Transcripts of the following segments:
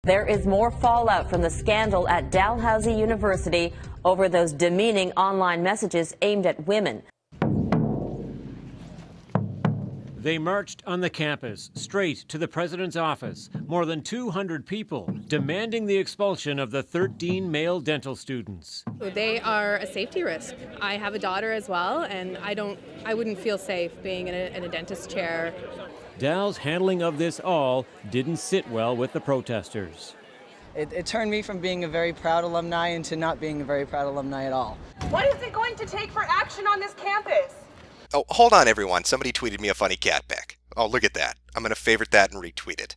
There is more fallout from the scandal at Dalhousie University over those demeaning online messages aimed at women. They marched on the campus, straight to the president's office. More than 200 people demanding the expulsion of the 13 male dental students. They are a safety risk. I have a daughter as well, and I wouldn't feel safe being in a dentist's chair. Dal's handling of this all didn't sit well with the protesters. It turned me from being a very proud alumni into not being a very proud alumni at all. What is it going to take for action on this campus? Oh, hold on, everyone. Somebody tweeted me a funny cat pic. Oh, look at that. I'm going to favorite that and retweet it.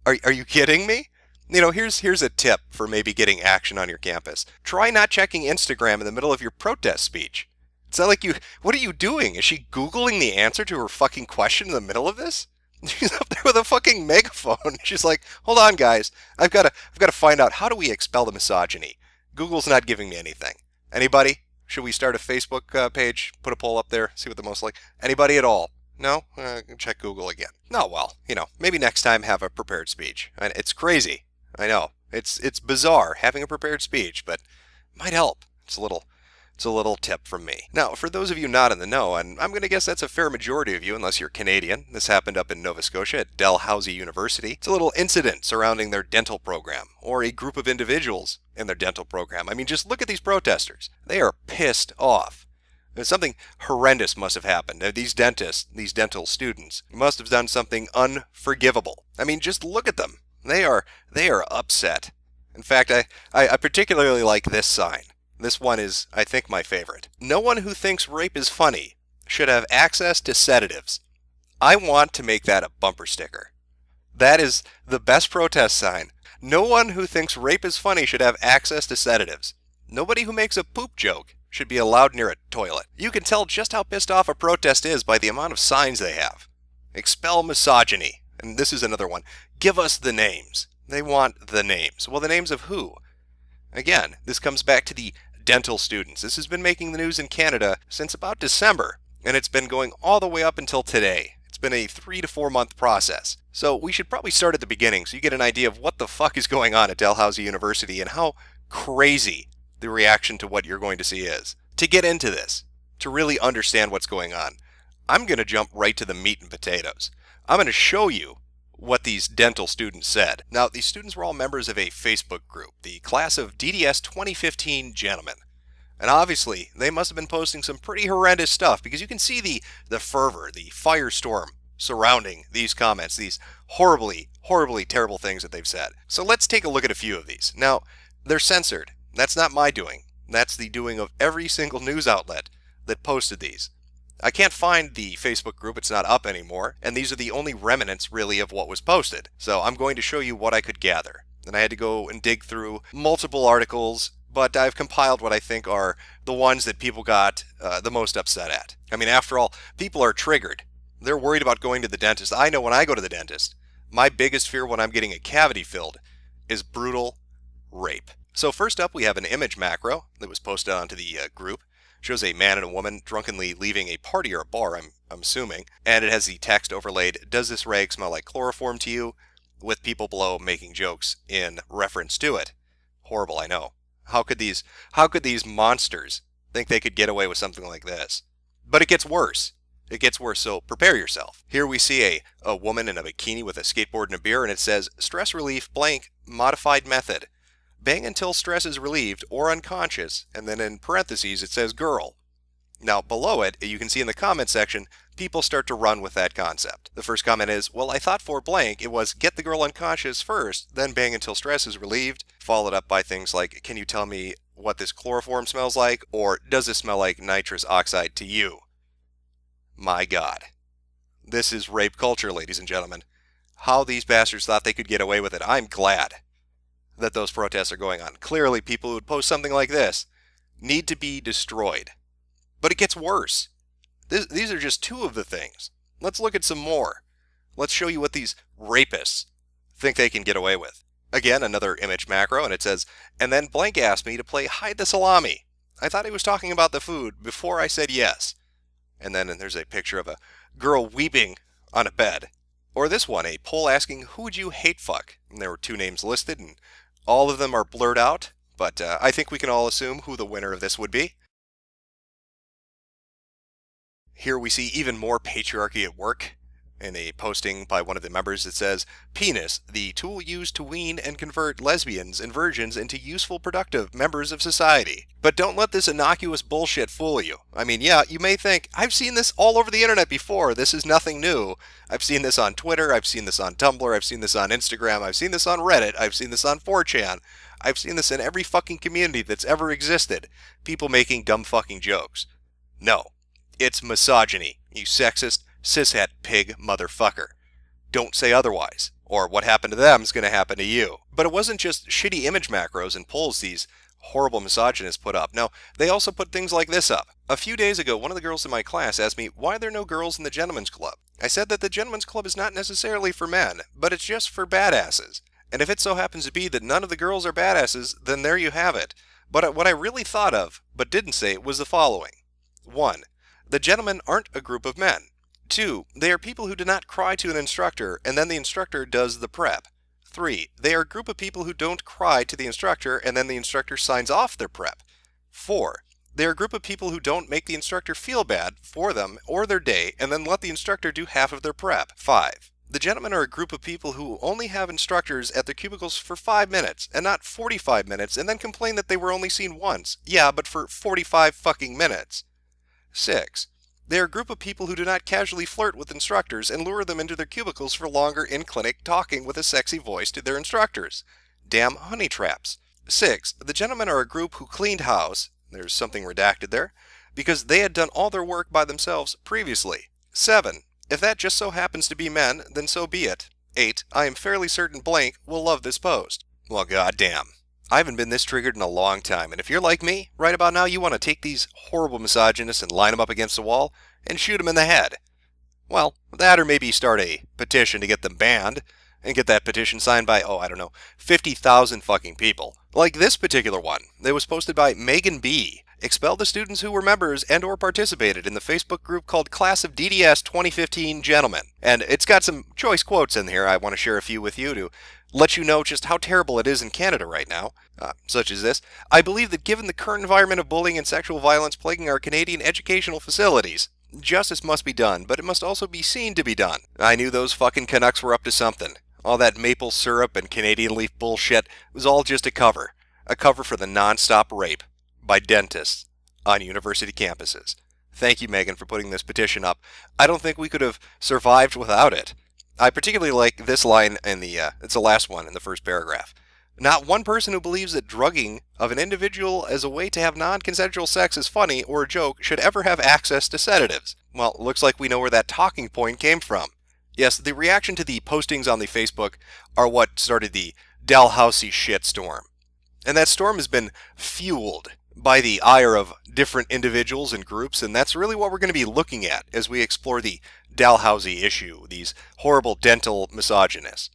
Are you kidding me? You know, here's a tip for maybe getting action on your campus. Try not checking Instagram in the middle of your protest speech. It's not like what are you doing? Is she Googling the answer to her fucking question in the middle of this? She's up there with a fucking megaphone. She's like, hold on, guys. I've got to find out, how do we expel the misogyny? Google's not giving me anything. Anybody? Should we start a Facebook page, put a poll up there, see what the most like? Anybody at all? No? Check Google again. No, well, maybe next time have a prepared speech. And it's crazy. I know. It's bizarre having a prepared speech, but it might help. It's a little tip from me. Now, for those of you not in the know, and I'm going to guess that's a fair majority of you, unless you're Canadian, this happened up in Nova Scotia at Dalhousie University. It's a little incident surrounding their dental program, or a group of individuals in their dental program. I mean, just look at these protesters. They are pissed off. Something horrendous must have happened. These dental students, must have done something unforgivable. I mean, just look at them. They are upset. In fact, I particularly like this sign. This one is, I think, my favorite. No one who thinks rape is funny should have access to sedatives. I want to make that a bumper sticker. That is the best protest sign. No one who thinks rape is funny should have access to sedatives. Nobody who makes a poop joke should be allowed near a toilet. You can tell just how pissed off a protest is by the amount of signs they have. Expel misogyny. And this is another one. Give us the names. They want the names. Well, the names of who? Again, this comes back to the dental students. This has been making the news in Canada since about December, and it's been going all the way up until today. It's been a 3 to 4 month process. So we should probably start at the beginning so you get an idea of what the fuck is going on at Dalhousie University and how crazy the reaction to what you're going to see is. To get into this, to really understand what's going on, I'm going to jump right to the meat and potatoes. I'm going to show you what these dental students said. Now, these students were all members of a Facebook group, the class of DDS 2015 gentlemen. And obviously, they must have been posting some pretty horrendous stuff, because you can see the fervor, the firestorm surrounding these comments, these horribly, horribly terrible things that they've said. So let's take a look at a few of these. Now, they're censored. That's not my doing. That's the doing of every single news outlet that posted these. I can't find the Facebook group, it's not up anymore, and these are the only remnants really of what was posted. So I'm going to show you what I could gather. And I had to go and dig through multiple articles, but I've compiled what I think are the ones that people got the most upset at. I mean, after all, people are triggered. They're worried about going to the dentist. I know when I go to the dentist, my biggest fear when I'm getting a cavity filled is brutal rape. So first up, we have an image macro that was posted onto the group. Shows a man and a woman drunkenly leaving a party or a bar, I'm assuming, and it has the text overlaid, "Does this rag smell like chloroform to you?" with people below making jokes in reference to it. Horrible, I know. How could these monsters think they could get away with something like this? But it gets worse. It gets worse, so prepare yourself. Here we see a woman in a bikini with a skateboard and a beer, and it says, "Stress relief blank modified method. Bang until stress is relieved or unconscious," and then in parentheses it says girl. Now below it, you can see in the comment section, people start to run with that concept. The first comment is, "Well, I thought for blank it was get the girl unconscious first, then bang until stress is relieved," followed up by things like, "Can you tell me what this chloroform smells like?" or "Does this smell like nitrous oxide to you?" My God. This is rape culture, ladies and gentlemen. How these bastards thought they could get away with it. I'm glad that those protests are going on. Clearly, people who would post something like this need to be destroyed. But it gets worse. These are just two of the things. Let's look at some more. Let's show you what these rapists think they can get away with. Again, another image macro, and it says, "And then blank asked me to play hide the salami. I thought he was talking about the food before I said yes." And then there's a picture of a girl weeping on a bed. Or this one, a poll asking, who would you hate fuck? And there were 2 names listed, and all of them are blurred out, but I think we can all assume who the winner of this would be. Here we see even more patriarchy at work. In a posting by one of the members, it says, penis, the tool used to wean and convert lesbians and virgins into useful, productive members of society. But don't let this innocuous bullshit fool you. I mean, yeah, you may think, I've seen this all over the internet before. This is nothing new. I've seen this on Twitter. I've seen this on Tumblr. I've seen this on Instagram. I've seen this on Reddit. I've seen this on 4chan. I've seen this in every fucking community that's ever existed. People making dumb fucking jokes. No. It's misogyny, you sexist, cishet pig motherfucker. Don't say otherwise, or what happened to them is going to happen to you. But it wasn't just shitty image macros and polls these horrible misogynists put up. No, they also put things like this up. A few days ago, one of the girls in my class asked me, why are there no girls in the gentleman's club? I said that the gentleman's club is not necessarily for men, but it's just for badasses. And if it so happens to be that none of the girls are badasses, then there you have it. But what I really thought of, but didn't say, was the following. 1. The gentlemen aren't a group of men. 2. They are people who do not cry to an instructor, and then the instructor does the prep. 3. They are a group of people who don't cry to the instructor, and then the instructor signs off their prep. 4. They are a group of people who don't make the instructor feel bad for them or their day, and then let the instructor do half of their prep. 5. The gentlemen are a group of people who only have instructors at their cubicles for 5 minutes, and not 45 minutes, and then complain that they were only seen once. Yeah, but for 45 fucking minutes. 6. They are a group of people who do not casually flirt with instructors and lure them into their cubicles for longer in-clinic talking with a sexy voice to their instructors. Damn honey traps. 6. The gentlemen are a group who cleaned house, there's something redacted there, because they had done all their work by themselves previously. 7. If that just so happens to be men, then so be it. 8. I am fairly certain blank will love this post. Well, goddamn. I haven't been this triggered in a long time, and if you're like me, right about now you want to take these horrible misogynists and line them up against the wall and shoot them in the head. Well, that or maybe start a petition to get them banned, and get that petition signed by, 50,000 fucking people. Like this particular one that was posted by Megan B. Expel the students who were members and or participated in the Facebook group called Class of DDS 2015 Gentlemen. And it's got some choice quotes in here. I want to share a few with you to let you know just how terrible it is in Canada right now, such as this. I believe that given the current environment of bullying and sexual violence plaguing our Canadian educational facilities, justice must be done, but it must also be seen to be done. I knew those fucking Canucks were up to something. All that maple syrup and Canadian leaf bullshit was all just a cover for the non-stop rape by dentists on university campuses. Thank you, Megan, for putting this petition up. I don't think we could have survived without it. I particularly like this line in it's the last one in the first paragraph. Not one person who believes that drugging of an individual as a way to have non-consensual sex is funny or a joke should ever have access to sedatives. Well, it looks like we know where that talking point came from. Yes, the reaction to the postings on the Facebook are what started the Dalhousie shitstorm. And that storm has been fueled by the ire of different individuals and groups, and that's really what we're going to be looking at as we explore the Dalhousie issue, these horrible dental misogynists.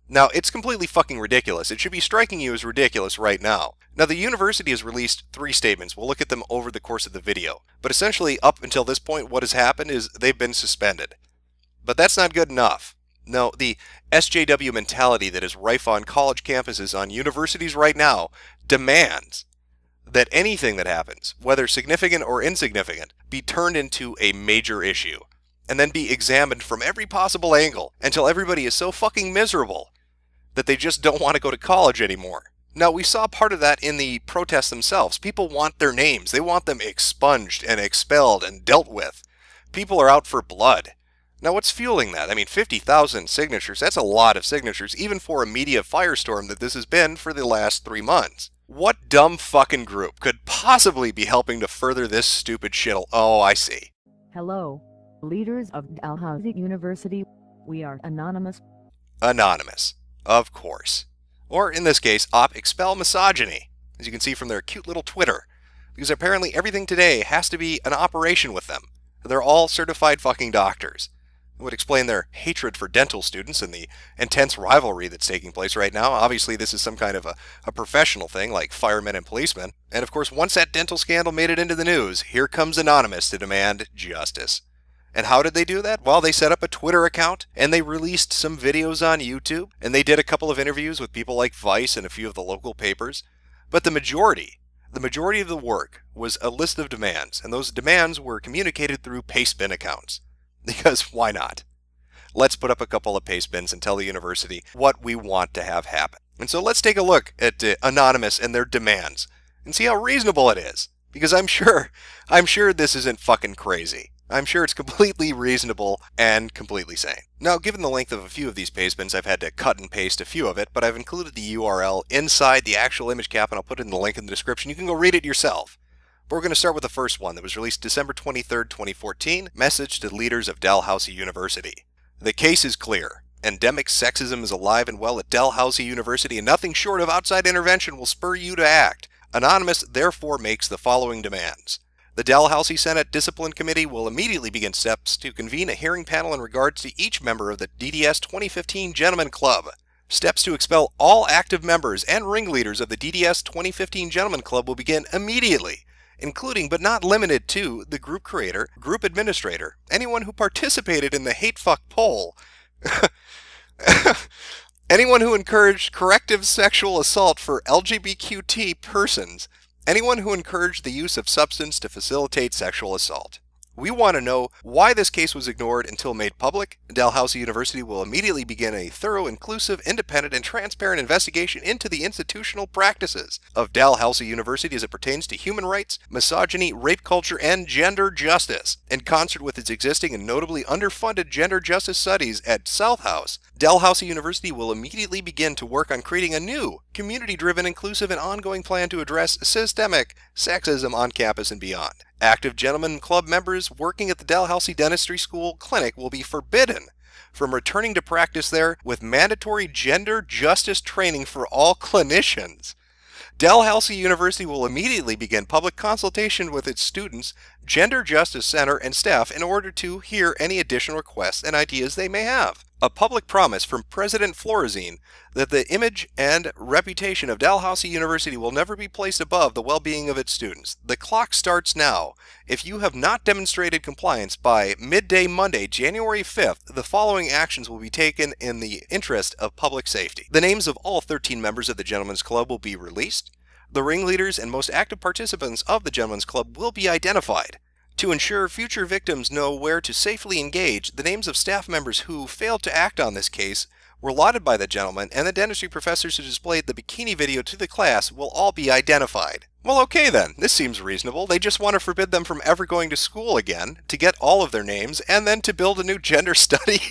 Now, it's completely fucking ridiculous. It should be striking you as ridiculous right now. Now, the university has released 3 statements. We'll look at them over the course of the video. But essentially, up until this point, what has happened is they've been suspended. But that's not good enough. No, the SJW mentality that is rife on college campuses, on universities right now, demands that anything that happens, whether significant or insignificant, be turned into a major issue, and then be examined from every possible angle until everybody is so fucking miserable that they just don't want to go to college anymore. Now, we saw part of that in the protests themselves. People want their names. They want them expunged and expelled and dealt with. People are out for blood. Now, what's fueling that? I mean, 50,000 signatures, that's a lot of signatures, even for a media firestorm that this has been for the last 3 months. What dumb fucking group could possibly be helping to further this stupid shit? Oh, I see. Hello, leaders of Dalhousie University. We are anonymous. Anonymous, of course. Or, in this case, expel misogyny, as you can see from their cute little Twitter. Because apparently everything today has to be an operation with them. They're all certified fucking doctors. It would explain their hatred for dental students and the intense rivalry that's taking place right now. Obviously, this is some kind of a professional thing, like firemen and policemen. And of course, once that dental scandal made it into the news, here comes Anonymous to demand justice. And how did they do that? Well, they set up a Twitter account, and they released some videos on YouTube, and they did a couple of interviews with people like Vice and a few of the local papers. But the majority of the work was a list of demands, and those demands were communicated through pastebin accounts. Because why not? Let's put up a couple of pastebins and tell the university what we want to have happen. And so let's take a look at Anonymous and their demands and see how reasonable it is. Because I'm sure this isn't fucking crazy. I'm sure it's completely reasonable and completely sane. Now, given the length of a few of these pastebins, I've had to cut and paste a few of it, but I've included the URL inside the actual image cap, and I'll put it in the link in the description. You can go read it yourself. But we're going to start with the first one that was released December 23rd, 2014. Message to leaders of Dalhousie University. The case is clear. Endemic sexism is alive and well at Dalhousie University, and nothing short of outside intervention will spur you to act. Anonymous therefore makes the following demands. The Dalhousie Senate Discipline Committee will immediately begin steps to convene a hearing panel in regards to each member of the DDS 2015 Gentlemen Club. Steps to expel all active members and ringleaders of the DDS 2015 Gentlemen Club will begin immediately, including but not limited to the group creator, group administrator, anyone who participated in the hatefuck poll, anyone who encouraged corrective sexual assault for LGBTQ persons, anyone who encouraged the use of substance to facilitate sexual assault. We want to know why this case was ignored until made public. Dalhousie University will immediately begin a thorough, inclusive, independent, and transparent investigation into the institutional practices of Dalhousie University as it pertains to human rights, misogyny, rape culture, and gender justice. In concert with its existing and notably underfunded gender justice studies at South House, Dalhousie University will immediately begin to work on creating a new, community-driven, inclusive, and ongoing plan to address systemic sexism on campus and beyond. Active Gentlemen Club members working at the Dalhousie Dentistry School Clinic will be forbidden from returning to practice there, with mandatory gender justice training for all clinicians. Dalhousie University will immediately begin public consultation with its students, Gender Justice Center, and staff in order to hear any additional requests and ideas they may have. A public promise from President Florazine that the image and reputation of Dalhousie University will never be placed above the well-being of its students. The clock starts now. If you have not demonstrated compliance by midday Monday, January 5th, the following actions will be taken in the interest of public safety. The names of all 13 members of the Gentlemen's Club will be released. The ringleaders and most active participants of the Gentlemen's Club will be identified. To ensure future victims know where to safely engage, the names of staff members who failed to act on this case were lauded by the gentlemen, and the dentistry professors who displayed the bikini video to the class will all be identified. Well, okay then, this seems reasonable. They just want to forbid them from ever going to school again, to get all of their names, and then to build a new gender study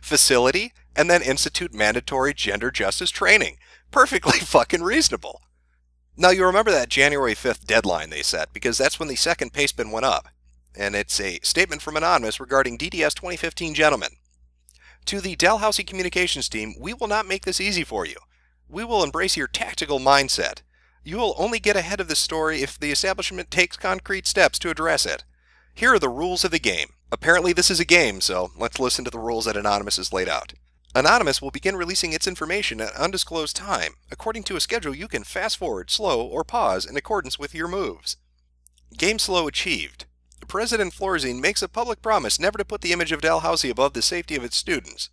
facility, and then institute mandatory gender justice training. Perfectly fucking reasonable. Now, you remember that January 5th deadline they set, because that's when the second pastebin went up. And it's a statement from Anonymous regarding DDS 2015 Gentlemen. To the Dalhousie Communications team, we will not make this easy for you. We will embrace your tactical mindset. You will only get ahead of this story if the establishment takes concrete steps to address it. Here are the rules of the game. Apparently this is a game, so let's listen to the rules that Anonymous has laid out. Anonymous will begin releasing its information at undisclosed time. According to a schedule, you can fast forward, slow, or pause in accordance with your moves. Game slow achieved. President Florazine makes a public promise never to put the image of Dalhousie above the safety of its students.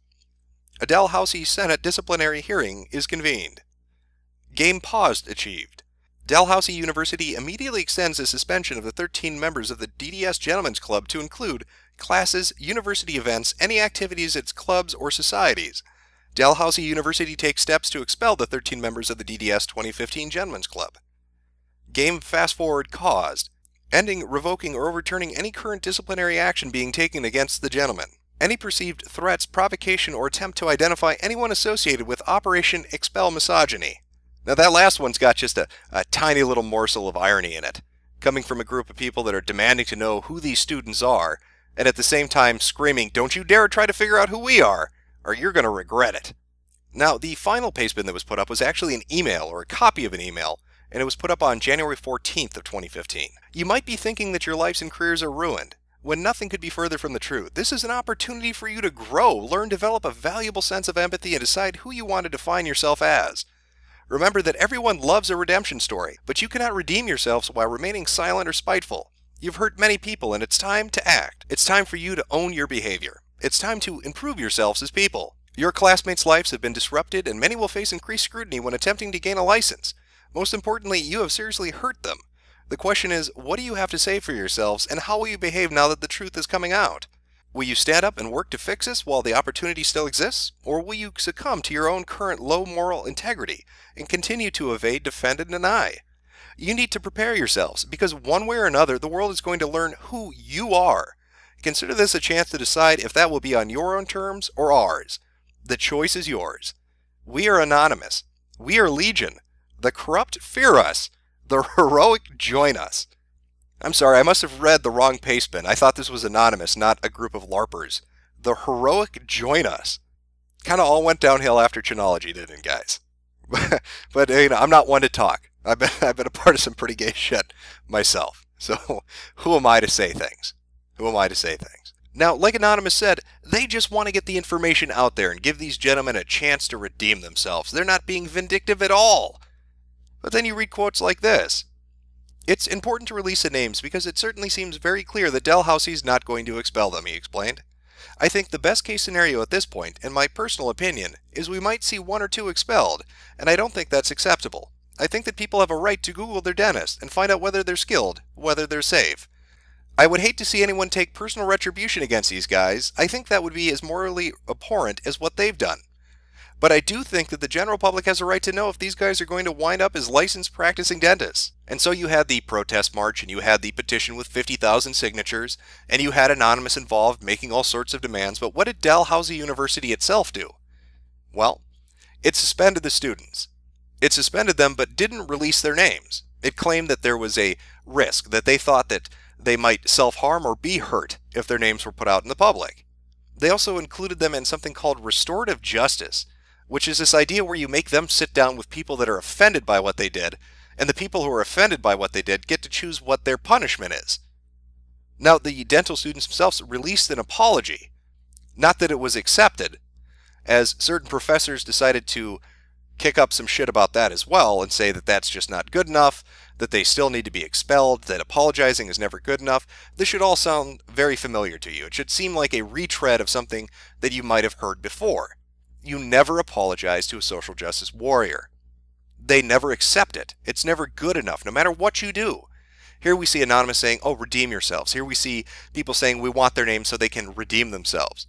A Dalhousie Senate disciplinary hearing is convened. Game paused achieved. Dalhousie University immediately extends the suspension of the 13 members of the DDS Gentlemen's Club to include classes, university events, any activities at its clubs or societies. Dalhousie University takes steps to expel the 13 members of the DDS 2015 Gentlemen's Club. Game fast forward caused. Ending, revoking, or overturning any current disciplinary action being taken against the gentleman. Any perceived threats, provocation, or attempt to identify anyone associated with Operation Expel Misogyny. Now that last one's got just a tiny little morsel of irony in it, coming from a group of people that are demanding to know who these students are, and at the same time screaming, "Don't you dare try to figure out who we are, or you're going to regret it." Now, the final pastebin that was put up was actually an email, or a copy of an email, and it was put up on January 14th of 2015. You might be thinking that your lives and careers are ruined, when nothing could be further from the truth. This is an opportunity for you to grow, learn, develop a valuable sense of empathy, and decide who you want to define yourself as. Remember that everyone loves a redemption story, but you cannot redeem yourselves while remaining silent or spiteful. You've hurt many people, and it's time to act. It's time for you to own your behavior. It's time to improve yourselves as people. Your classmates' lives have been disrupted, and many will face increased scrutiny when attempting to gain a license. Most importantly, you have seriously hurt them. The question is, what do you have to say for yourselves, and how will you behave now that the truth is coming out? Will you stand up and work to fix this while the opportunity still exists? Or will you succumb to your own current low moral integrity and continue to evade, defend, and deny? You need to prepare yourselves, because one way or another, the world is going to learn who you are. Consider this a chance to decide if that will be on your own terms or ours. The choice is yours. We are anonymous. We are legion. The corrupt fear us. The heroic join us. I'm sorry, I must have read the wrong paste bin. I thought this was anonymous, not a group of LARPers. The heroic join us. Kind of all went downhill after Chinology, didn't it, guys? But you know, I'm not one to talk. I've been a part of some pretty gay shit myself. So who am I to say things? Who am I to say things? Now, like Anonymous said, they just want to get the information out there and give these gentlemen a chance to redeem themselves. They're not being vindictive at all. But then you read quotes like this. It's important to release the names because it certainly seems very clear that Dalhousie is not going to expel them, he explained. I think the best case scenario at this point, in my personal opinion, is we might see 1 or 2 expelled, and I don't think that's acceptable. I think that people have a right to Google their dentist and find out whether they're skilled, whether they're safe. I would hate to see anyone take personal retribution against these guys. I think that would be as morally abhorrent as what they've done. But I do think that the general public has a right to know if these guys are going to wind up as licensed practicing dentists. And so you had the protest march, and you had the petition with 50,000 signatures, and you had Anonymous involved making all sorts of demands. But what did Dalhousie University itself do? Well, it suspended the students. It suspended them but didn't release their names. It claimed that there was a risk, that they thought that they might self-harm or be hurt if their names were put out in the public. They also included them in something called restorative justice, which is this idea where you make them sit down with people that are offended by what they did, and the people who are offended by what they did get to choose what their punishment is. Now, the dental students themselves released an apology. Not that it was accepted, as certain professors decided to kick up some shit about that as well and say that that's just not good enough, that they still need to be expelled, that apologizing is never good enough. This should all sound very familiar to you. It should seem like a retread of something that you might have heard before. You never apologize to a social justice warrior. They never accept it. It's never good enough, no matter what you do. Here we see Anonymous saying, oh, redeem yourselves. Here we see people saying we want their names so they can redeem themselves.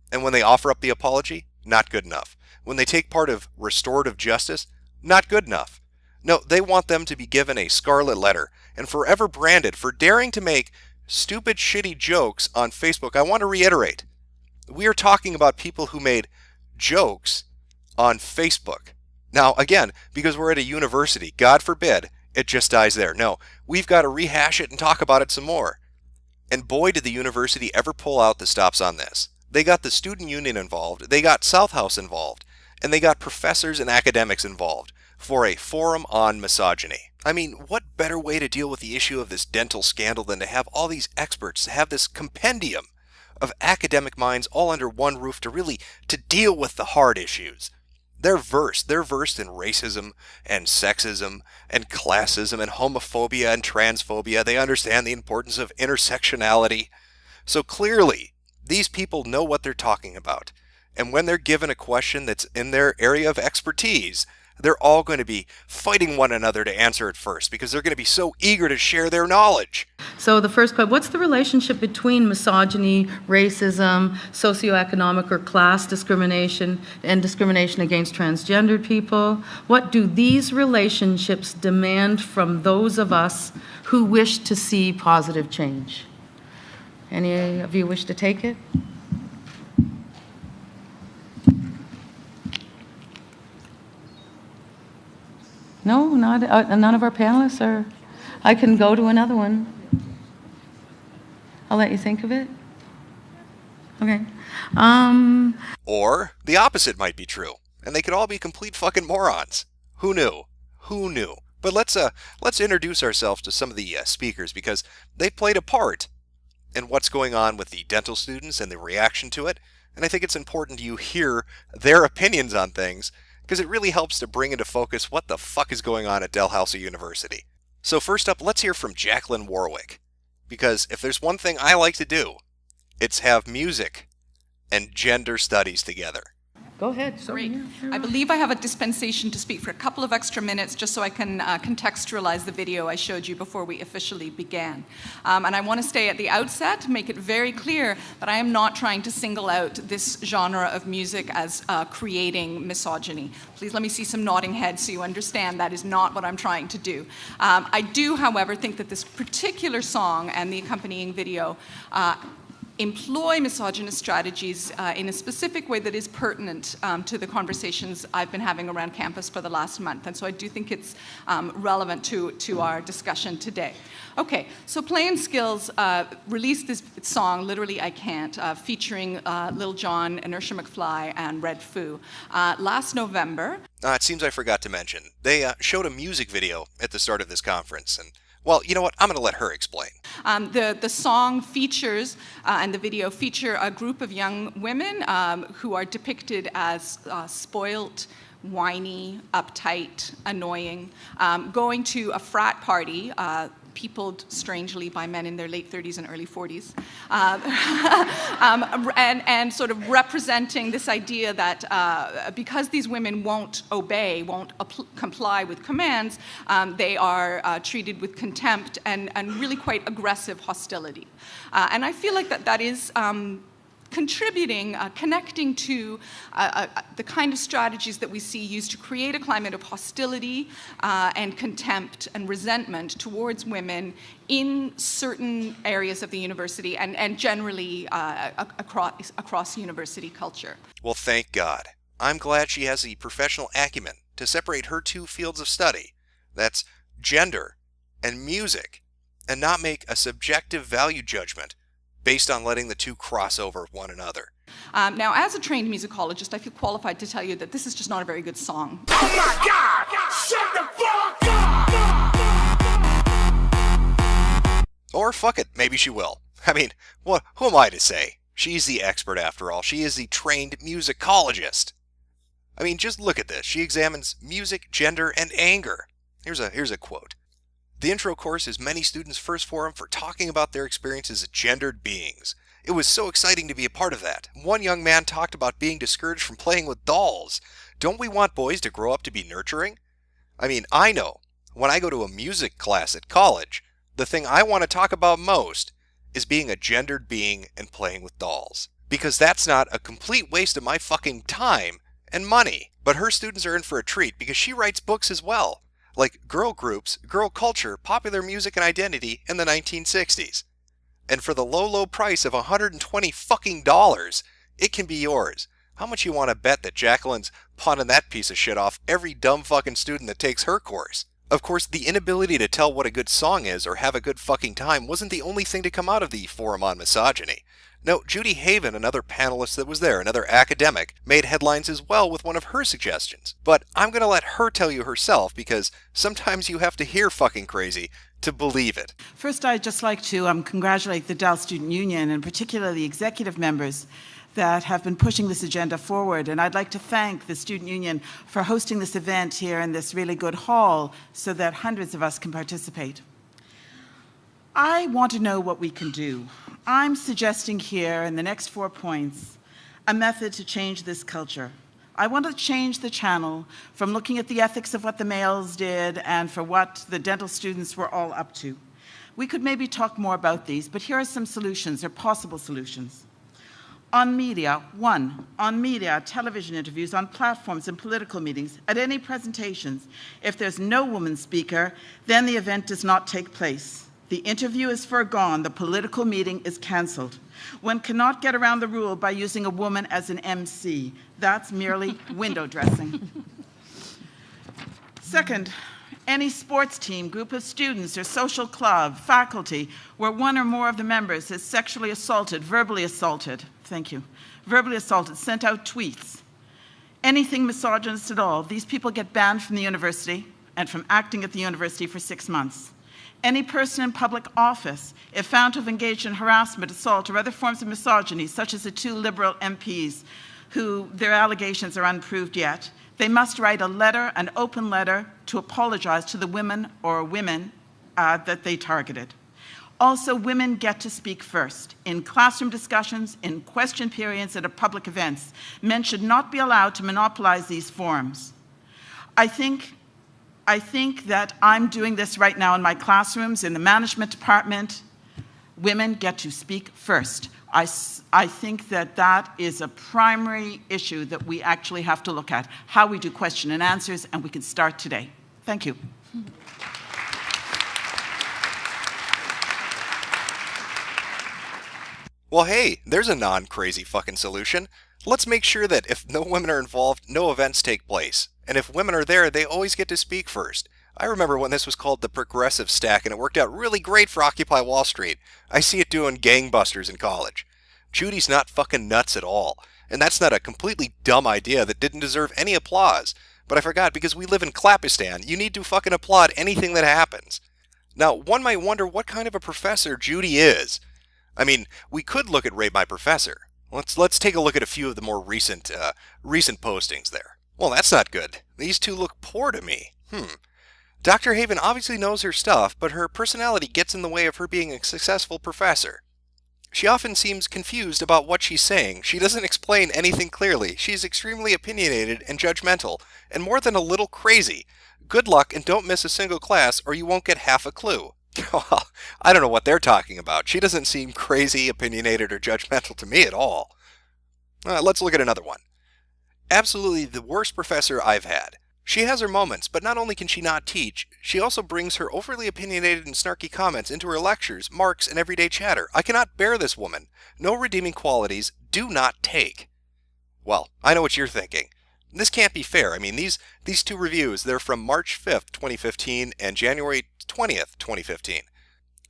And when they offer up the apology, not good enough. When they take part of restorative justice, not good enough. No, they want them to be given a scarlet letter and forever branded for daring to make stupid, shitty jokes on Facebook. I want to reiterate, we are talking about people who made jokes on Facebook. Now, again, because we're at a university, God forbid, it just dies there. No, we've got to rehash it and talk about it some more. And boy, did the university ever pull out the stops on this. They got the student union involved, they got South House involved, and they got professors and academics involved for a forum on misogyny. I mean, what better way to deal with the issue of this dental scandal than to have all these experts, to have this compendium of academic minds all under one roof to deal with the hard issues. They're versed in racism and sexism and classism and homophobia and transphobia. They understand the importance of intersectionality. So clearly, these people know what they're talking about. And when they're given a question that's in their area of expertise, they're all going to be fighting one another to answer it first because they're going to be so eager to share their knowledge. So the first question, what's the relationship between misogyny, racism, socioeconomic or class discrimination, and discrimination against transgendered people? What do these relationships demand from those of us who wish to see positive change? Any of you wish to take it? No, none of our panelists are. I can go to another one. I'll let you think of it. Okay. Or the opposite might be true, and they could all be complete fucking morons. Who knew? Who knew? But let's introduce ourselves to some of the speakers because they played a part in what's going on with the dental students and the reaction to it. And I think it's important you hear their opinions on things, because it really helps to bring into focus what the fuck is going on at Dalhousie University. So first up, let's hear from Jacqueline Warwick. because if there's one thing I like to do, it's have music and gender studies together. Go ahead. Great. I believe I have a dispensation to speak for a couple of extra minutes just so I can contextualize the video I showed you before we officially began. And I want to stay at the outset to make it very clear that I am not trying to single out this genre of music as creating misogyny. Please let me see some nodding heads so you understand that is not what I'm trying to do. I do, however, think that this particular song and the accompanying video employ misogynist strategies in a specific way that is pertinent to the conversations I've been having around campus for the last month. And so I do think it's relevant to our discussion today. Okay, so Play and Skills released this song, Literally I Can't, featuring Lil Jon, Inertia McFly, and Red Foo last November. It seems I forgot to mention, they showed a music video at the start of this conference, and well, you know what? I'm going to let her explain. The song features, and the video feature, a group of young women who are depicted as spoilt, whiny, uptight, annoying, going to a frat party, peopled strangely by men in their late 30s and early 40s, and sort of representing this idea that because these women won't obey, won't comply with commands, they are treated with contempt and really quite aggressive hostility. And I feel like that is contributing, connecting to the kind of strategies that we see used to create a climate of hostility and contempt and resentment towards women in certain areas of the university and generally across university culture. Well, thank God. I'm glad she has the professional acumen to separate her two fields of study, that's gender and music, and not make a subjective value judgment based on letting the two cross over one another. Now, as a trained musicologist, I feel qualified to tell you that this is just not a very good song. Oh my God! Shut the fuck up! Or fuck it, maybe she will. I mean, who am I to say? She's the expert after all. She is the trained musicologist. I mean, just look at this. She examines music, gender, and anger. Here's a quote. The intro course is many students' first forum for talking about their experiences as gendered beings. It was so exciting to be a part of that. One young man talked about being discouraged from playing with dolls. Don't we want boys to grow up to be nurturing? I mean, I know, when I go to a music class at college, the thing I want to talk about most is being a gendered being and playing with dolls. Because that's not a complete waste of my fucking time and money. But her students are in for a treat because she writes books as well. Like girl groups, girl culture, popular music and identity in the 1960s. And for the low price of $120 fucking dollars, it can be yours. How much you want to bet that Jacqueline's pawning that piece of shit off every dumb fucking student that takes her course? Of course, the inability to tell what a good song is or have a good fucking time wasn't the only thing to come out of the Forum on Misogyny. No, Judy Haven, another panelist that was there, another academic, made headlines as well with one of her suggestions. But I'm going to let her tell you herself because sometimes you have to hear fucking crazy to believe it. First, I'd just like to congratulate the Dal Student Union and particularly the executive members that have been pushing this agenda forward. And I'd like to thank the Student Union for hosting this event here in this really good hall so that hundreds of us can participate. I want to know what we can do. I'm suggesting here in the next 4 points a method to change this culture. I want to change the channel from looking at the ethics of what the males did and for what the dental students were all up to. We could maybe talk more about these, but here are some solutions or possible solutions. On media, on media, television interviews, on platforms and political meetings, at any presentations, if there's no woman speaker, then the event does not take place. The interview is foregone, the political meeting is cancelled. One cannot get around the rule by using a woman as an MC. That's merely window dressing. Second, any sports team, group of students, or social club, faculty, where one or more of the members is sexually assaulted, verbally assaulted, sent out tweets, anything misogynist at all, these people get banned from the university and from acting at the university for 6 months. Any person in public office, if found to have engaged in harassment, assault, or other forms of misogyny, such as the 2 Liberal MPs who their allegations are unproved yet, they must write a letter, an open letter, to apologize to the women or women that they targeted. Also, women get to speak first. In classroom discussions, in question periods, and at public events, men should not be allowed to monopolize these forums. I think that I'm doing this right now in my classrooms, in the management department. Women get to speak first. I think that that is a primary issue that we actually have to look at, how we do question and answers, and we can start today. Thank you. Well, hey, there's a non-crazy fucking solution. Let's make sure that if no women are involved, no events take place. And if women are there, they always get to speak first. I remember when this was called the Progressive Stack, and it worked out really great for Occupy Wall Street. I see it doing gangbusters in college. Judy's not fucking nuts at all. And that's not a completely dumb idea that didn't deserve any applause. But I forgot, because we live in Clapistan, you need to fucking applaud anything that happens. Now, one might wonder what kind of a professor Judy is. I mean, we could look at Rate My Professor. Let's take a look at a few of the more recent postings there. Well, that's not good. These two look poor to me. Dr. Haven obviously knows her stuff, but her personality gets in the way of her being a successful professor. She often seems confused about what she's saying. She doesn't explain anything clearly. She's extremely opinionated and judgmental, and more than a little crazy. Good luck and don't miss a single class or you won't get half a clue. Well, I don't know what they're talking about. She doesn't seem crazy, opinionated, or judgmental to me at all. Let's look at another one. Absolutely the worst professor I've had. She has her moments, but not only can she not teach, she also brings her overly opinionated and snarky comments into her lectures, marks, and everyday chatter. I cannot bear this woman. No redeeming qualities. Do not take. Well, I know what you're thinking. This can't be fair. I mean, these two reviews, they're from March 5th, 2015 and January 20th, 2015.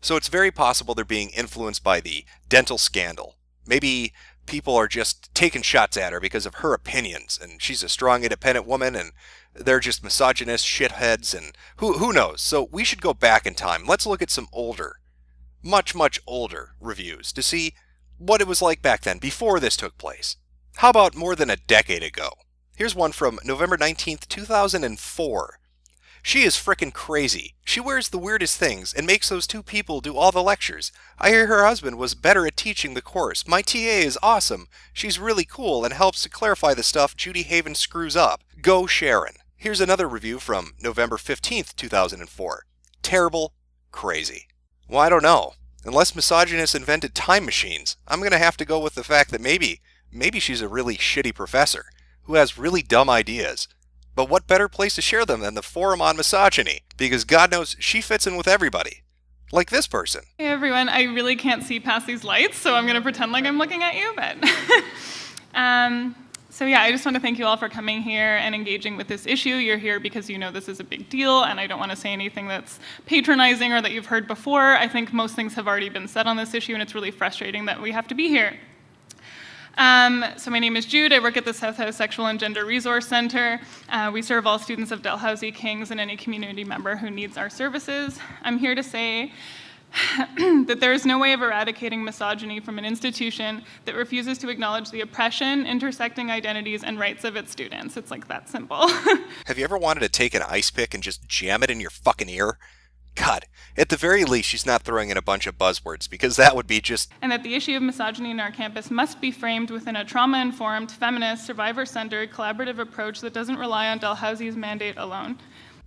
So it's very possible they're being influenced by the dental scandal. Maybe people are just taking shots at her because of her opinions, and she's a strong, independent woman, and they're just misogynist shitheads, and who knows? So we should go back in time. Let's look at some older, much older reviews to see what it was like back then, before this took place. How about more than a decade ago? Here's one from November 19th, 2004. She is frickin' crazy. She wears the weirdest things and makes those two people do all the lectures. I hear her husband was better at teaching the course. My TA is awesome. She's really cool and helps to clarify the stuff Judy Haven screws up. Go Sharon. Here's another review from November 15th, 2004. Terrible, crazy. Well, I don't know. Unless misogynists invented time machines, I'm going to have to go with the fact that maybe she's a really shitty professor who has really dumb ideas. But what better place to share them than the forum on misogyny? Because God knows she fits in with everybody. Like this person. Hey everyone, I really can't see past these lights, so I'm going to pretend like I'm looking at you, but... So yeah, I just want to thank you all for coming here and engaging with this issue. You're here because you know this is a big deal, and I don't want to say anything that's patronizing or that you've heard before. I think most things have already been said on this issue, and it's really frustrating that we have to be here. So my name is Jude. I work at the South House Sexual and Gender Resource Center. We serve all students of Dalhousie, Kings, and any community member who needs our services. I'm here to say that there is no way of eradicating misogyny from an institution that refuses to acknowledge the oppression, intersecting identities, and rights of its students. It's like that simple. Have you ever wanted to take an ice pick and just jam it in your fucking ear? God, at the very least, she's not throwing in a bunch of buzzwords, because that would be just... And that the issue of misogyny in our campus must be framed within a trauma-informed, feminist, survivor-centered, collaborative approach that doesn't rely on Dalhousie's mandate alone.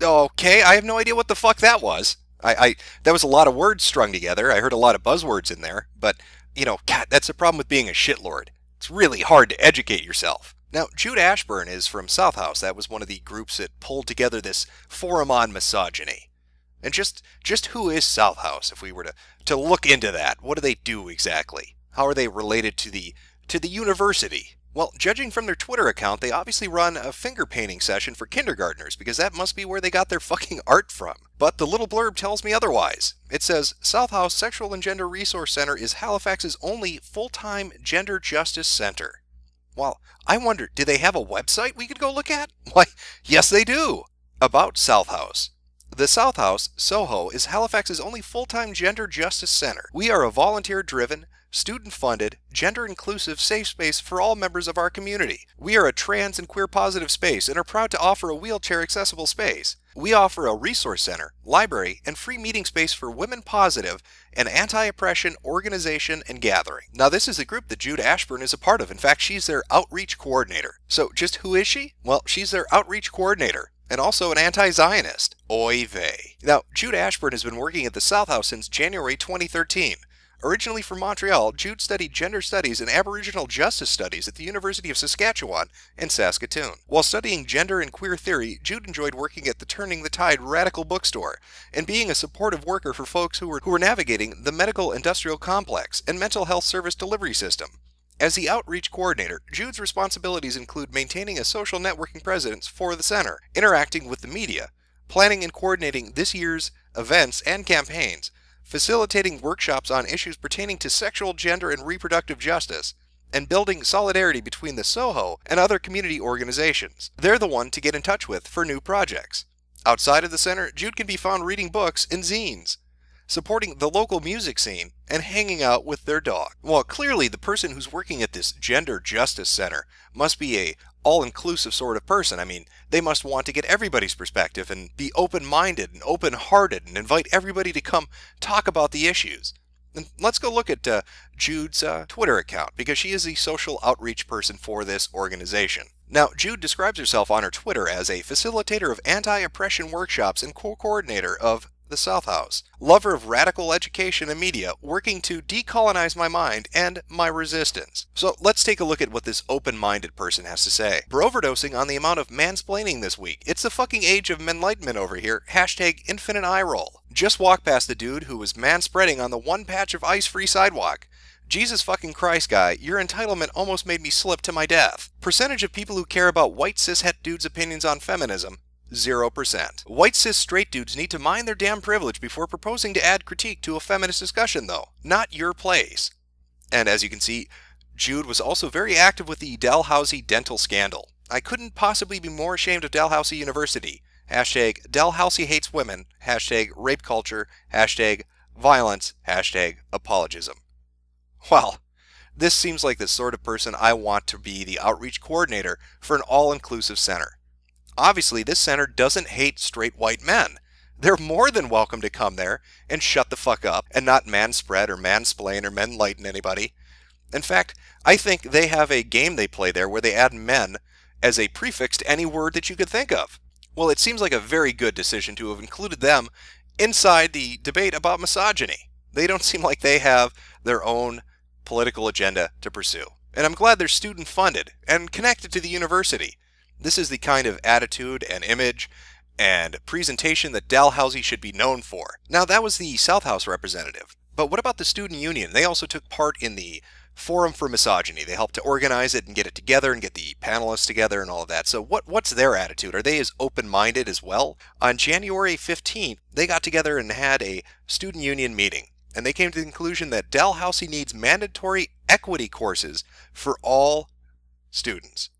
Okay, I have no idea what the fuck that was. That was a lot of words strung together. I heard a lot of buzzwords in there, but, you know, God, that's the problem with being a shitlord. It's really hard to educate yourself. Now, Jude Ashburn is from South House. That was one of the groups that pulled together this forum on misogyny. And just who is South House, if we were to look into that? What do they do exactly? How are they related to the university? Well, judging from their Twitter account, they obviously run a finger painting session for kindergartners, because that must be where they got their fucking art from. But the little blurb tells me otherwise. It says, South House Sexual and Gender Resource Center is Halifax's only full-time gender justice center. Well, I wonder, do they have a website we could go look at? Why, yes they do! About South House. The South House, Soho, is Halifax's only full-time gender justice center. We are a volunteer-driven, student-funded, gender-inclusive safe space for all members of our community. We are a trans and queer-positive space and are proud to offer a wheelchair-accessible space. We offer a resource center, library, and free meeting space for women positive and anti-oppression organization and gathering. Now, this is a group that Jude Ashburn is a part of. In fact, she's their outreach coordinator. So just who is she? Well, she's their outreach coordinator and also an anti-Zionist. Oy vey. Now, Jude Ashburn has been working at the South House since January 2013. Originally from Montreal, Jude studied gender studies and Aboriginal justice studies at the University of Saskatchewan in Saskatoon. While studying gender and queer theory, Jude enjoyed working at the Turning the Tide Radical Bookstore and being a supportive worker for folks who were navigating the medical industrial complex and mental health service delivery system. As the outreach coordinator, Jude's responsibilities include maintaining a social networking presence for the center, interacting with the media, planning and coordinating this year's events and campaigns, facilitating workshops on issues pertaining to sexual, gender, and reproductive justice, and building solidarity between the Soho and other community organizations. They're the one to get in touch with for new projects. Outside of the center, Jude can be found reading books and zines, supporting the local music scene, and hanging out with their dog. Well, clearly the person who's working at this gender justice center must be a all-inclusive sort of person. I mean, they must want to get everybody's perspective and be open-minded and open-hearted and invite everybody to come talk about the issues. And let's go look at Jude's Twitter account, because she is the social outreach person for this organization. Now, Jude describes herself on her Twitter as a facilitator of anti-oppression workshops and co-coordinator of the South House, lover of radical education and media, working to decolonize my mind and my resistance. So let's take a look at what this open-minded person has to say. We're overdosing on the amount of mansplaining this week. It's the fucking age of menlightenment over here. Hashtag infinite eye roll. Just walk past the dude who was manspreading on the one patch of ice-free sidewalk. Jesus fucking Christ, guy, your entitlement almost made me slip to my death. Percentage of people who care about white cishet dudes' opinions on feminism, 0%. White cis straight dudes need to mind their damn privilege before proposing to add critique to a feminist discussion, though. Not your place. And as you can see, Jude was also very active with the Dalhousie dental scandal. I couldn't possibly be more ashamed of Dalhousie University. Hashtag Dalhousie hates women. Hashtag rape culture. Hashtag violence. Hashtag apologism. Well, this seems like the sort of person I want to be the outreach coordinator for an all-inclusive center. Obviously, this center doesn't hate straight white men. They're more than welcome to come there and shut the fuck up and not manspread or mansplain or menlighten anybody. In fact, I think they have a game they play there where they add men as a prefix to any word that you could think of. Well, it seems like a very good decision to have included them inside the debate about misogyny. They don't seem like they have their own political agenda to pursue. And I'm glad they're student funded and connected to the university. This is the kind of attitude and image and presentation that Dalhousie should be known for. Now, that was the South House representative. But what about the student union? They also took part in the Forum for Misogyny. They helped to organize it and get it together and get the panelists together and all of that. So what's their attitude? Are they as open-minded as well? On January 15th, they got together and had a student union meeting. And they came to the conclusion that Dalhousie needs mandatory equity courses for all students.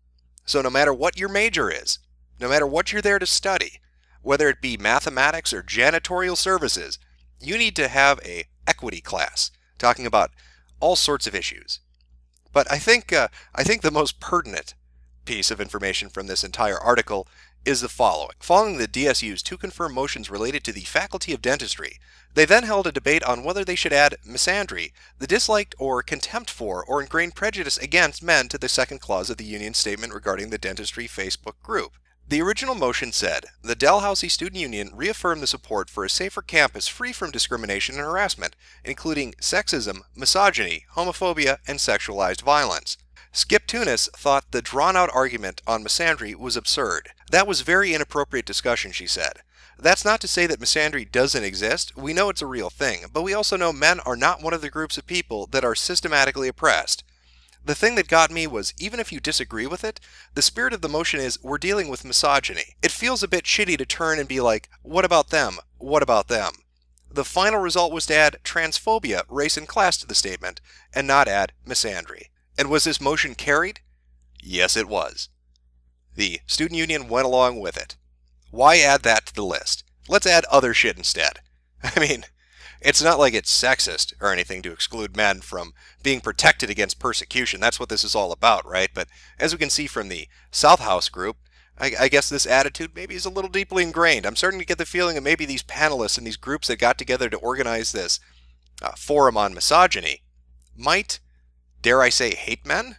So no matter what your major is, no matter what you're there to study, whether it be mathematics or janitorial services, you need to have a equity class talking about all sorts of issues. But I think the most pertinent piece of information from this entire article is the following. Following the DSU's two confirmed motions related to the Faculty of Dentistry, they then held a debate on whether they should add misandry, the disliked or contempt for or ingrained prejudice against men, to the second clause of the union statement regarding the dentistry Facebook group. The original motion said, the Dalhousie Student Union reaffirmed the support for a safer campus free from discrimination and harassment, including sexism, misogyny, homophobia, and sexualized violence. Skip Tunis thought the drawn-out argument on misandry was absurd. That was very inappropriate discussion, she said. That's not to say that misandry doesn't exist. We know it's a real thing, but we also know men are not one of the groups of people that are systematically oppressed. The thing that got me was, even if you disagree with it, the spirit of the motion is we're dealing with misogyny. It feels a bit shitty to turn and be like, what about them? What about them? The final result was to add transphobia, race, and class to the statement, and not add misandry. And was this motion carried? Yes, it was. The student union went along with it. Why add that to the list? Let's add other shit instead. I mean, it's not like it's sexist or anything to exclude men from being protected against persecution. That's what this is all about, right? But as we can see from the South House group, I guess this attitude maybe is a little deeply ingrained. I'm starting to get the feeling that maybe these panelists and these groups that got together to organize this forum on misogyny might, dare I say, hate men?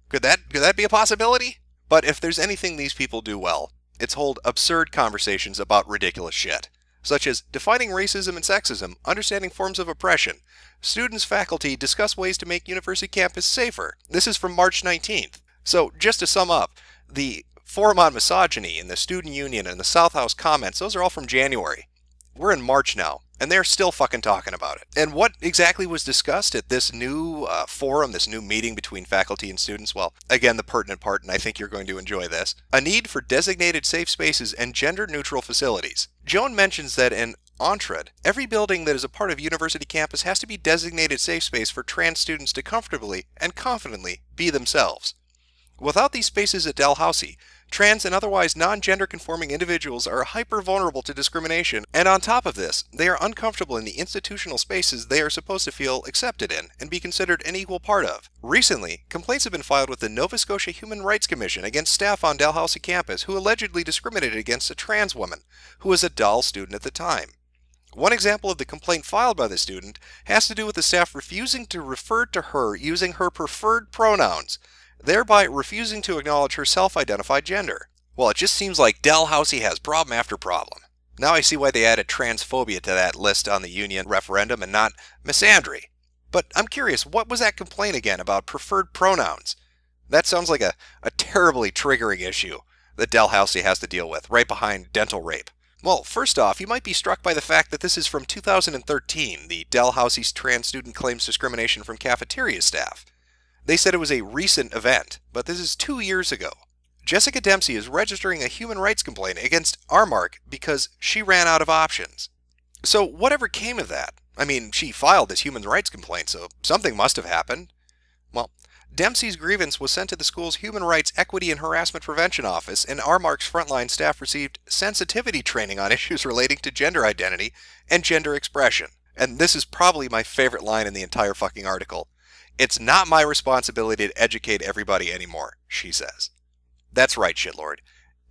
Could that be a possibility? But if there's anything these people do well, it's hold absurd conversations about ridiculous shit, such as defining racism and sexism, understanding forms of oppression. Students, faculty discuss ways to make university campus safer. This is from March 19th. So just to sum up, the Forum on Misogyny and the Student Union and the South House comments, those are all from January. We're in March now, and they're still fucking talking about it. And what exactly was discussed at this new forum, this new meeting between faculty and students? Well, again, the pertinent part, and I think you're going to enjoy this. A need for designated safe spaces and gender-neutral facilities. Joan mentions that in Ontrad, every building that is a part of university campus has to be designated safe space for trans students to comfortably and confidently be themselves. Without these spaces at Dalhousie, trans and otherwise non-gender conforming individuals are hyper-vulnerable to discrimination, and on top of this, they are uncomfortable in the institutional spaces they are supposed to feel accepted in and be considered an equal part of. Recently, complaints have been filed with the Nova Scotia Human Rights Commission against staff on Dalhousie campus who allegedly discriminated against a trans woman who was a DAL student at the time. One example of the complaint filed by the student has to do with the staff refusing to refer to her using her preferred pronouns, thereby refusing to acknowledge her self-identified gender. Well, it just seems like Dalhousie has problem after problem. Now I see why they added transphobia to that list on the union referendum and not misandry. But I'm curious, what was that complaint again about preferred pronouns? That sounds like a terribly triggering issue that Dalhousie has to deal with, right behind dental rape. Well, first off, you might be struck by the fact that this is from 2013, the Dalhousie's trans student claims discrimination from cafeteria staff. They said it was a recent event, but this is 2 years ago. Jessica Dempsey is registering a human rights complaint against Armark because she ran out of options. So whatever came of that? I mean, she filed this human rights complaint, so something must have happened. Well, Dempsey's grievance was sent to the school's Human Rights Equity and Harassment Prevention Office, and Armark's frontline staff received sensitivity training on issues relating to gender identity and gender expression. And this is probably my favorite line in the entire fucking article. "It's not my responsibility to educate everybody anymore," she says. That's right, shitlord.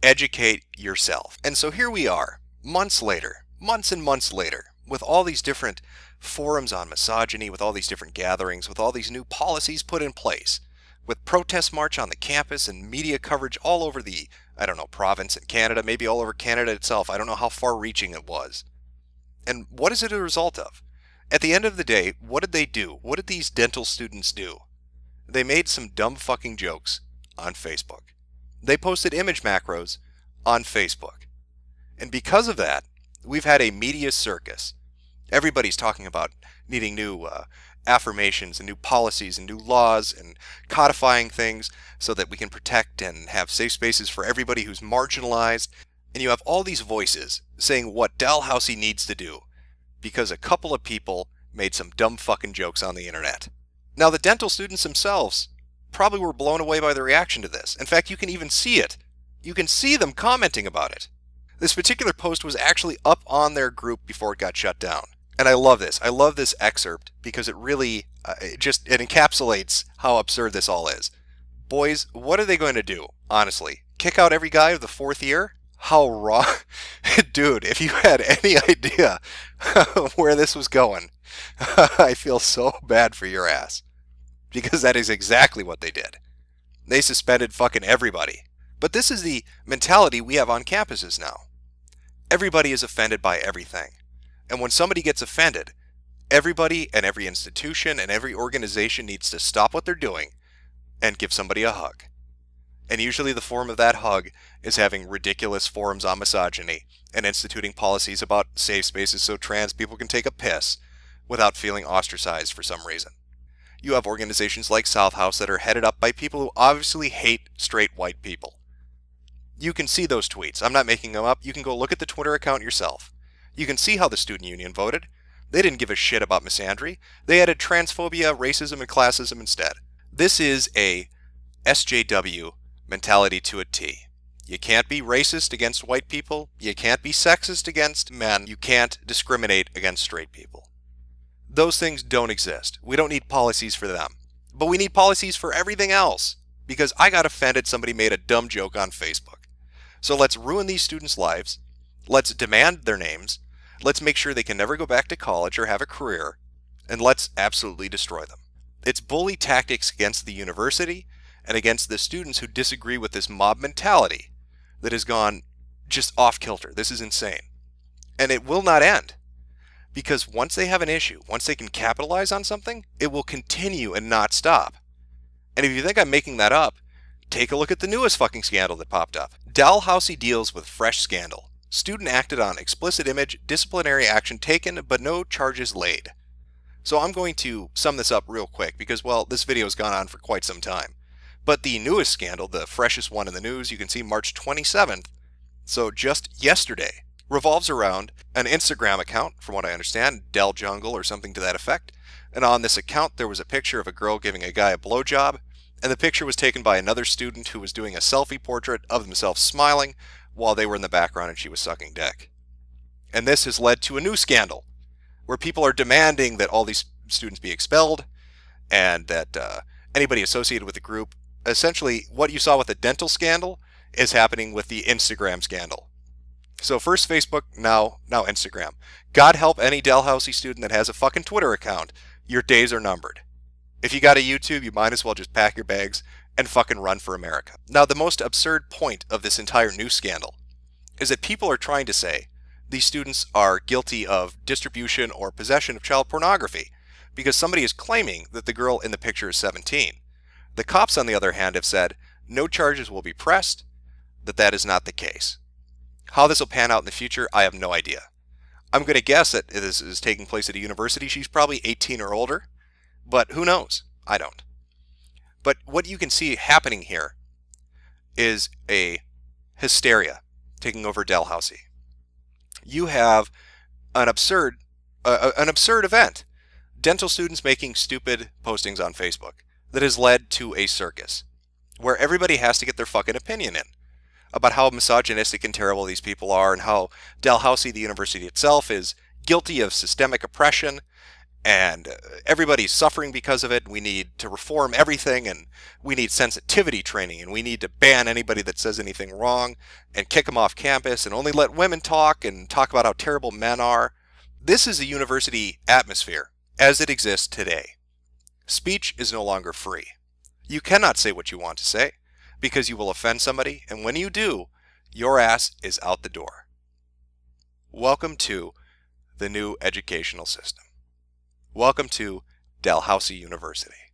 Educate yourself. And so here we are, months later, months and months later, with all these different forums on misogyny, with all these different gatherings, with all these new policies put in place, with protest march on the campus and media coverage all over the, province in Canada, maybe all over Canada itself. I don't know how far-reaching it was. And what is it a result of? At the end of the day, what did they do? What did these dental students do? They made some dumb fucking jokes on Facebook. They posted image macros on Facebook. And because of that, we've had a media circus. Everybody's talking about needing new affirmations and new policies and new laws and codifying things so that we can protect and have safe spaces for everybody who's marginalized. And you have all these voices saying what Dalhousie needs to do because a couple of people made some dumb fucking jokes on the internet. Now, the dental students themselves probably were blown away by the reaction to this. In fact, you can even see it. You can see them commenting about it. This particular post was actually up on their group before it got shut down. And I love this. I love this excerpt because it really it encapsulates how absurd this all is. Boys, what are they going to do, honestly? Kick out every guy of the fourth year? How wrong. Dude, if you had any idea where this was going, I feel so bad for your ass. Because that is exactly what they did. They suspended fucking everybody. But this is the mentality we have on campuses now. Everybody is offended by everything. And when somebody gets offended, everybody and every institution and every organization needs to stop what they're doing and give somebody a hug. And usually the form of that hug is having ridiculous forums on misogyny and instituting policies about safe spaces so trans people can take a piss without feeling ostracized for some reason. You have organizations like South House that are headed up by people who obviously hate straight white people. You can see those tweets. I'm not making them up. You can go look at the Twitter account yourself. You can see how the student union voted. They didn't give a shit about misandry. They added transphobia, racism, and classism instead. This is a SJW mentality to a T. You can't be racist against white people. You can't be sexist against men. You can't discriminate against straight people. Those things don't exist. We don't need policies for them. But we need policies for everything else. Because I got offended somebody made a dumb joke on Facebook. So let's ruin these students' lives. Let's demand their names. Let's make sure they can never go back to college or have a career. And let's absolutely destroy them. It's bully tactics against the university and against the students who disagree with this mob mentality that has gone just off kilter. This is insane. And it will not end. Because once they have an issue, once they can capitalize on something, it will continue and not stop. And if you think I'm making that up, take a look at the newest fucking scandal that popped up. Dalhousie deals with fresh scandal. Student acted on explicit image, disciplinary action taken, but no charges laid. So I'm going to sum this up real quick because, well, this video has gone on for quite some time. But the newest scandal, the freshest one in the news, you can see March 27th, so just yesterday, revolves around an Instagram account, from what I understand, Del Jungle or something to that effect. And on this account, there was a picture of a girl giving a guy a blowjob, and the picture was taken by another student who was doing a selfie portrait of themselves smiling while they were in the background and she was sucking dick. And this has led to a new scandal, where people are demanding that all these students be expelled, and that anybody associated with the group, essentially what you saw with the dental scandal is happening with the Instagram scandal. So first Facebook, now Instagram. God help any Dalhousie student that has a fucking Twitter account. Your days are numbered. If you got a YouTube, you might as well just pack your bags and fucking run for America. Now, the most absurd point of this entire news scandal is that people are trying to say these students are guilty of distribution or possession of child pornography because somebody is claiming that the girl in the picture is 17. The cops, on the other hand, have said no charges will be pressed, that is not the case. How this will pan out in the future, I have no idea. I'm going to guess that this is taking place at a university. She's probably 18 or older, but who knows? I don't. But what you can see happening here is a hysteria taking over Dalhousie. You have an absurd event. Dental students making stupid postings on Facebook that has led to a circus where everybody has to get their fucking opinion in about how misogynistic and terrible these people are and how Dalhousie, the university itself, is guilty of systemic oppression and everybody's suffering because of it. We need to reform everything and we need sensitivity training and we need to ban anybody that says anything wrong and kick them off campus and only let women talk and talk about how terrible men are. This is a university atmosphere as it exists today. Speech is no longer free. You cannot say what you want to say because you will offend somebody, and when you do, your ass is out the door. Welcome to the new educational system. Welcome to Dalhousie University.